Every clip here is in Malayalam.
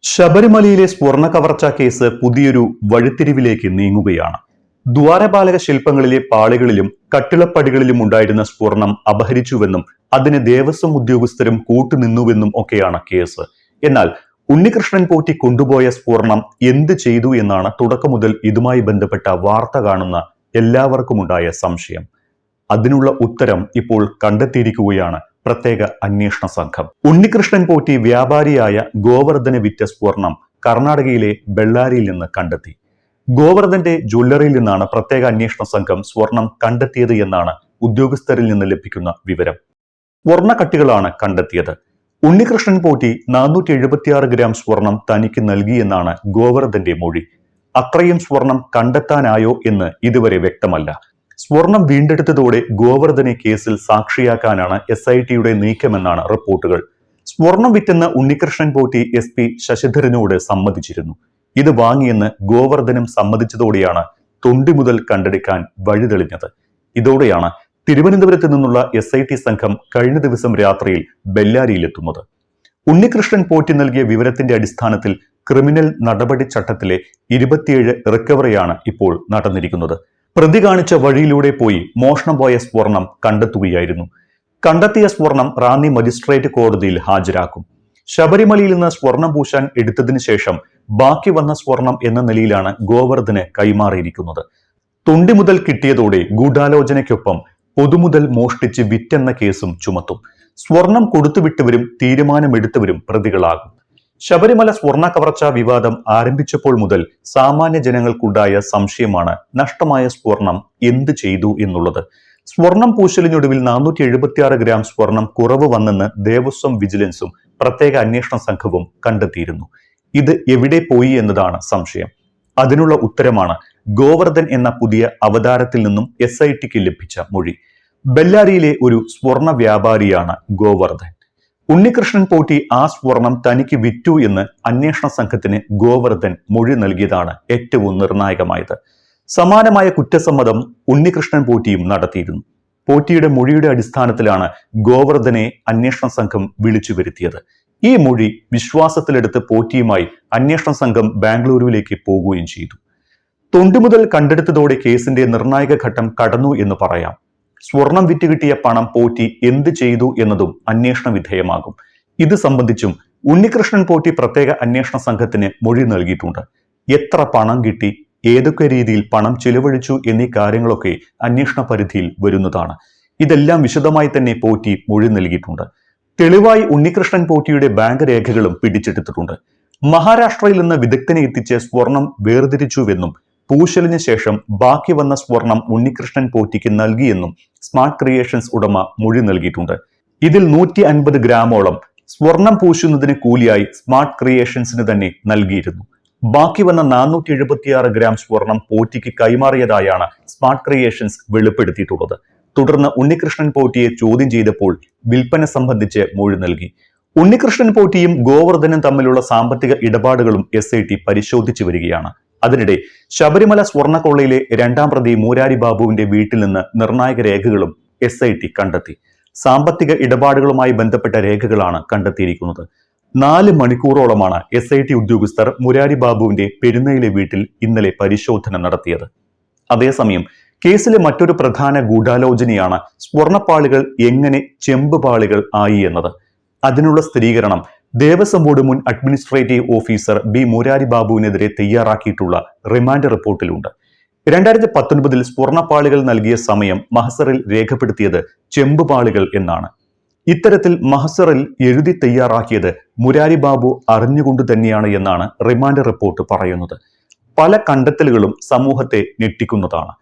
ശബരിമലയിലെ സ്വർണ്ണ കവർച്ചാ കേസ് പുതിയൊരു വഴിത്തിരിവിലേക്ക് നീങ്ങുകയാണ്. ദ്വാരപാലക ശില്പങ്ങളിലെ പാളികളിലും കട്ടിളപ്പടികളിലും ഉണ്ടായിരുന്ന സ്വർണം അപഹരിച്ചുവെന്നും അതിന് ദേവസ്വം ഉദ്യോഗസ്ഥരും കൂട്ടുനിന്നുവെന്നും ഒക്കെയാണ് കേസ്. എന്നാൽ ഉണ്ണികൃഷ്ണൻ പോറ്റി കൊണ്ടുപോയ സ്വർണം എന്ത് ചെയ്തു എന്നാണ് തുടക്കം മുതൽ ഇതുമായി ബന്ധപ്പെട്ട വാർത്ത കാണുന്ന എല്ലാവർക്കുമുണ്ടായ സംശയം. അതിനുള്ള ഉത്തരം ഇപ്പോൾ കണ്ടെത്തിയിരിക്കുകയാണ് പ്രത്യേക അന്വേഷണ സംഘം. ഉണ്ണികൃഷ്ണൻ പോറ്റി വ്യാപാരിയായ ഗോവർദ്ധന് വിറ്റ സ്വർണം കർണാടകയിലെ ബെള്ളാരിയിൽ നിന്ന് കണ്ടെത്തി. ഗോവർദ്ധന്റെ ജ്വല്ലറിയിൽ നിന്നാണ് പ്രത്യേക അന്വേഷണ സംഘം സ്വർണം കണ്ടെത്തിയത് എന്നാണ് ഉദ്യോഗസ്ഥരിൽ നിന്ന് ലഭിക്കുന്ന വിവരം. സ്വർണ്ണക്കട്ടികളാണ് കണ്ടെത്തിയത്. ഉണ്ണികൃഷ്ണൻ പോറ്റി 476 ഗ്രാം സ്വർണം തനിക്ക് നൽകിയെന്നാണ് ഗോവർദ്ധന്റെ മൊഴി. അത്രയും സ്വർണം കണ്ടെത്താനായോ എന്ന് ഇതുവരെ വ്യക്തമല്ല. സ്വർണം വീണ്ടെടുത്തതോടെ ഗോവർദ്ധനെ കേസിൽ സാക്ഷിയാക്കാനാണ് SITയുടെ നീക്കമെന്നാണ് റിപ്പോർട്ടുകൾ. സ്വർണം വിറ്റെന്ന് ഉണ്ണികൃഷ്ണൻ പോറ്റി SP ശശിധരനോട് സമ്മതിച്ചിരുന്നു. ഇത് വാങ്ങിയെന്ന് ഗോവർദ്ധനും സമ്മതിച്ചതോടെയാണ് തൊണ്ടി മുതൽ കണ്ടെടുക്കാൻ വഴിതെളിഞ്ഞത്. ഇതോടെയാണ് തിരുവനന്തപുരത്ത് നിന്നുള്ള SIT സംഘം കഴിഞ്ഞ ദിവസം രാത്രിയിൽ ബെല്ലാരിയിലെത്തുന്നത്. ഉണ്ണികൃഷ്ണൻ പോറ്റി നൽകിയ വിവരത്തിന്റെ അടിസ്ഥാനത്തിൽ ക്രിമിനൽ നടപടി ചട്ടത്തിലെ 27 റിക്കവറിയാണ് ഇപ്പോൾ നടന്നിരിക്കുന്നത്. പ്രതി കാണിച്ച വഴിയിലൂടെ പോയി മോഷണം പോയ സ്വർണം കണ്ടെത്തുകയായിരുന്നു. കണ്ടെത്തിയ സ്വർണം റാന്നി മജിസ്ട്രേറ്റ് കോടതിയിൽ ഹാജരാക്കും. ശബരിമലയിൽ നിന്ന് സ്വർണം പൂശാൻ എടുത്തതിനു ശേഷം ബാക്കി വന്ന സ്വർണം എന്ന നിലയിലാണ് ഗോവർദ്ധന് കൈമാറിയിരിക്കുന്നത്. തൊണ്ടി മുതൽ കിട്ടിയതോടെ ഗൂഢാലോചനയ്ക്കൊപ്പം പൊതുമുതൽ മോഷ്ടിച്ച് വിറ്റെന്ന കേസും ചുമത്തും. സ്വർണം കൊടുത്തുവിട്ടവരും തീരുമാനമെടുത്തവരും പ്രതികളാകും. ശബരിമല സ്വർണ്ണ കവർച്ചാ വിവാദം ആരംഭിച്ചപ്പോൾ മുതൽ സാമാന്യ ജനങ്ങൾക്കുണ്ടായ സംശയമാണ് നഷ്ടമായ സ്വർണം എന്ത് ചെയ്തു എന്നുള്ളത്. സ്വർണം പൂശലിനൊടുവിൽ 476 ഗ്രാം സ്വർണം കുറവ് വന്നെന്ന് ദേവസ്വം വിജിലൻസും പ്രത്യേക അന്വേഷണ സംഘവും കണ്ടെത്തിയിരുന്നു. ഇത് എവിടെ പോയി എന്നതാണ് സംശയം. അതിനുള്ള ഉത്തരമാണ് ഗോവർദ്ധൻ എന്ന പുതിയ അവതാരത്തിൽ നിന്നും SITക്ക് ലഭിച്ച മൊഴി. ബെല്ലാരിയിലെ ഒരു സ്വർണ്ണ വ്യാപാരിയാണ് ഗോവർദ്ധൻ. ഉണ്ണികൃഷ്ണൻ പോറ്റി ആ സ്വർണം തനിക്ക് വിറ്റു എന്ന് അന്വേഷണ സംഘത്തിന് ഗോവർദ്ധൻ മൊഴി നൽകിയതാണ് ഏറ്റവും നിർണായകമായത്. സമാനമായ കുറ്റസമ്മതം ഉണ്ണികൃഷ്ണൻ പോറ്റിയും നടത്തിയിരുന്നു. പോറ്റിയുടെ മൊഴിയുടെ അടിസ്ഥാനത്തിലാണ് ഗോവർദ്ധനെ അന്വേഷണ സംഘം വിളിച്ചു വരുത്തിയത്. ഈ മൊഴി വിശ്വാസത്തിലെടുത്ത് പോറ്റിയുമായി അന്വേഷണ സംഘം ബാംഗ്ലൂരുവിലേക്ക് പോകുകയും ചെയ്തു. തൊണ്ടി മുതൽ കണ്ടെടുത്തതോടെ കേസിന്റെ നിർണായക ഘട്ടം കടന്നു എന്ന് പറയാം. സ്വർണം വിറ്റ് കിട്ടിയ പണം പോറ്റി എന്ത് ചെയ്തു എന്നതും അന്വേഷണ വിധേയമാകും. ഇത് സംബന്ധിച്ചും ഉണ്ണികൃഷ്ണൻ പോറ്റി പ്രത്യേക അന്വേഷണ സംഘത്തിന് മൊഴി നൽകിയിട്ടുണ്ട്. എത്ര പണം കിട്ടി, ഏതൊക്കെ രീതിയിൽ പണം ചിലവഴിച്ചു എന്നീ കാര്യങ്ങളൊക്കെ അന്വേഷണ പരിധിയിൽ വരുന്നതാണ്. ഇതെല്ലാം വിശദമായി തന്നെ പോറ്റി മൊഴി നൽകിയിട്ടുണ്ട്. തെളിവായി ഉണ്ണികൃഷ്ണൻ പോറ്റിയുടെ ബാങ്ക് രേഖകളും പിടിച്ചെടുത്തിട്ടുണ്ട്. മഹാരാഷ്ട്രയിൽ നിന്ന് വിദഗ്ധനെ എത്തിച്ച് സ്വർണം വേർതിരിച്ചുവെന്നും പൂശലിന് ശേഷം ബാക്കി വന്ന സ്വർണം ഉണ്ണികൃഷ്ണൻ പോറ്റിക്ക് നൽകിയെന്നും സ്മാർട്ട് ക്രിയേഷൻസ് ഉടമ മൊഴി നൽകിയിട്ടുണ്ട്. ഇതിൽ 150 ഗ്രാമോളം സ്വർണം പൂശുന്നതിന് കൂലിയായി സ്മാർട്ട് ക്രിയേഷൻസിന് തന്നെ നൽകിയിരുന്നു. ബാക്കി വന്ന 476 ഗ്രാം സ്വർണം പോറ്റിക്ക് കൈമാറിയതായാണ് സ്മാർട്ട് ക്രിയേഷൻസ് വെളിപ്പെടുത്തിയിട്ടുള്ളത്. തുടർന്ന് ഉണ്ണികൃഷ്ണൻ പോറ്റിയെ ചോദ്യം ചെയ്തപ്പോൾ വിൽപ്പന സംബന്ധിച്ച് മൊഴി നൽകി. ഉണ്ണികൃഷ്ണൻ പോറ്റിയും ഗോവർദ്ധനും തമ്മിലുള്ള സാമ്പത്തിക ഇടപാടുകളും SIT പരിശോധിച്ചു വരികയാണ്. അതിനിടെ ശബരിമല സ്വർണ്ണക്കൊള്ളയിലെ 2ാം പ്രതി മൂരാരി ബാബുവിന്റെ വീട്ടിൽ നിന്ന് നിർണായക രേഖകളും SIT കണ്ടെത്തി. സാമ്പത്തിക ഇടപാടുകളുമായി ബന്ധപ്പെട്ട രേഖകളാണ് കണ്ടെത്തിയിരിക്കുന്നത്. 4 മണിക്കൂറോളമാണ് SIT ഉദ്യോഗസ്ഥർ മൂരാരി ബാബുവിന്റെ പെരുന്നയിലെ വീട്ടിൽ ഇന്നലെ പരിശോധന നടത്തിയത്. അതേസമയം കേസിലെ മറ്റൊരു പ്രധാന ഗൂഢാലോചനയാണ് സ്വർണ്ണപ്പാളികൾ എങ്ങനെ ചെമ്പ് പാളികൾ ആയി എന്നത്. അതിനുള്ള സ്ഥിരീകരണം ദേവസ്വം ബോർഡ് മുൻ അഡ്മിനിസ്ട്രേറ്റീവ് ഓഫീസർ B മൂരാരി ബാബുവിനെതിരെ തയ്യാറാക്കിയിട്ടുള്ള റിമാൻഡ് റിപ്പോർട്ടിലുണ്ട്. 2019 സ്വർണ്ണപ്പാളികൾ നൽകിയ സമയം മഹസറിൽ രേഖപ്പെടുത്തിയത് ചെമ്പുപാളികൾ എന്നാണ്. ഇത്തരത്തിൽ മഹസറിൽ എഴുതി തയ്യാറാക്കിയത് മൂരാരി ബാബു അറിഞ്ഞുകൊണ്ട് തന്നെയാണ് എന്നാണ് റിമാൻഡ് റിപ്പോർട്ട് പറയുന്നത്. പല കണ്ടെത്തലുകളും സമൂഹത്തെ ഞെട്ടിക്കുന്നതാണ്.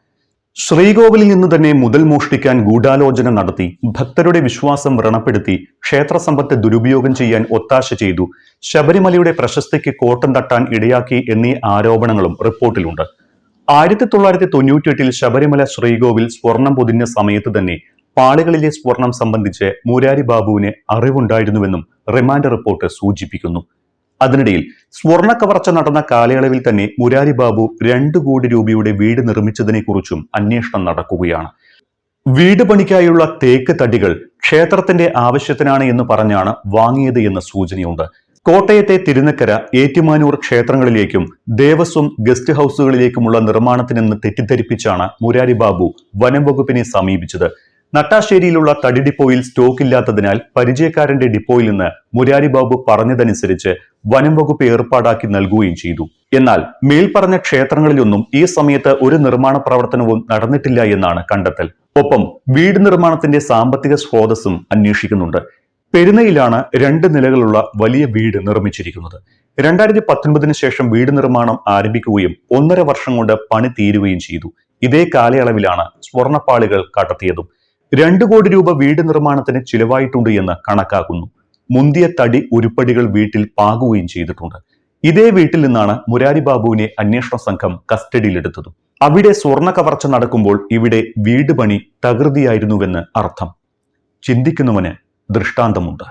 ശ്രീകോവിലിൽ നിന്ന് തന്നെ മുതൽ മോഷ്ടിക്കാൻ ഗൂഢാലോചന നടത്തി, ഭക്തരുടെ വിശ്വാസം വ്രണപ്പെടുത്തി, ക്ഷേത്ര സമ്പത്ത് ദുരുപയോഗം ചെയ്യാൻ ഒത്താശ ചെയ്തു, ശബരിമലയുടെ പ്രശസ്തിക്ക് കോട്ടം തട്ടാൻ ഇടയാക്കി എന്നീ ആരോപണങ്ങളും റിപ്പോർട്ടിലുണ്ട്. 1998 ശബരിമല ശ്രീകോവിൽ സ്വർണം പൊതിഞ്ഞ സമയത്ത് തന്നെ പാളികളിലെ സ്വർണം സംബന്ധിച്ച് മൂരാരി ബാബുവിന് അറിവുണ്ടായിരുന്നുവെന്നും റിമാൻഡ് റിപ്പോർട്ട് സൂചിപ്പിക്കുന്നു. അതിനിടയിൽ സ്വർണ്ണ കവർച്ച നടന്ന കാലയളവിൽ തന്നെ മൂരാരി ബാബു 2 കോടി രൂപയുടെ വീട് നിർമ്മിച്ചതിനെ കുറിച്ചും അന്വേഷണം നടക്കുകയാണ്. വീട് പണിക്കായുള്ള തേക്ക് തടികൾ ക്ഷേത്രത്തിന്റെ ആവശ്യത്തിനാണ് എന്ന് പറഞ്ഞാണ് വാങ്ങിയത് എന്ന സൂചനയുണ്ട്. കോട്ടയത്തെ തിരുനക്കര, ഏറ്റുമാനൂർ ക്ഷേത്രങ്ങളിലേക്കും ദേവസ്വം ഗസ്റ്റ് ഹൌസുകളിലേക്കുമുള്ള നിർമ്മാണത്തിനെന്ന് തെറ്റിദ്ധരിപ്പിച്ചാണ് മുരാരി ബാബു വനം വകുപ്പിനെ സമീപിച്ചത്. നട്ടാശ്ശേരിയിലുള്ള തടി ഡിപ്പോയിൽ സ്റ്റോക്ക് ഇല്ലാത്തതിനാൽ പരിചയക്കാരന്റെ ഡിപ്പോയിൽ നിന്ന് മുരാരി ബാബു പറഞ്ഞതനുസരിച്ച് വനം വകുപ്പ് ഏർപ്പാടാക്കി നൽകുകയും ചെയ്തു. എന്നാൽ മേൽപ്പറഞ്ഞ ക്ഷേത്രങ്ങളിലൊന്നും ഈ സമയത്ത് ഒരു നിർമ്മാണ പ്രവർത്തനവും നടന്നിട്ടില്ല എന്നാണ് കണ്ടെത്തൽ. ഒപ്പം വീട് നിർമ്മാണത്തിന്റെ സാമ്പത്തിക സ്രോതസ്സും അന്വേഷിക്കുന്നുണ്ട്. പെരുന്നയിലാണ് 2 നിലകളുള്ള വലിയ വീട് നിർമ്മിച്ചിരിക്കുന്നത്. 2019 ശേഷം വീട് നിർമ്മാണം ആരംഭിക്കുകയും 1.5 വർഷം കൊണ്ട് പണി തീരുകയും ചെയ്തു. ഇതേ കാലയളവിലാണ് സ്വർണ്ണപ്പാളികൾ കടത്തിയതും. 2 കോടി രൂപ വീട് നിർമ്മാണത്തിന് ചിലവായിട്ടുണ്ട് എന്ന് കണക്കാക്കുന്നു. മുന്തിയ തടി ഉരുപ്പടികൾ വീട്ടിൽ പാകുകയും ചെയ്തിട്ടുണ്ട്. ഇതേ വീട്ടിൽ നിന്നാണ് മുരാരി ബാബുവിനെ അന്വേഷണ സംഘം കസ്റ്റഡിയിലെടുത്തതും. അവിടെ സ്വർണ്ണ കവർച്ച നടക്കുമ്പോൾ ഇവിടെ വീട് പണി തകൃതിയായിരുന്നുവെന്ന് അർത്ഥം. ചിന്തിക്കുന്നവന് ദൃഷ്ടാന്തമുണ്ട്.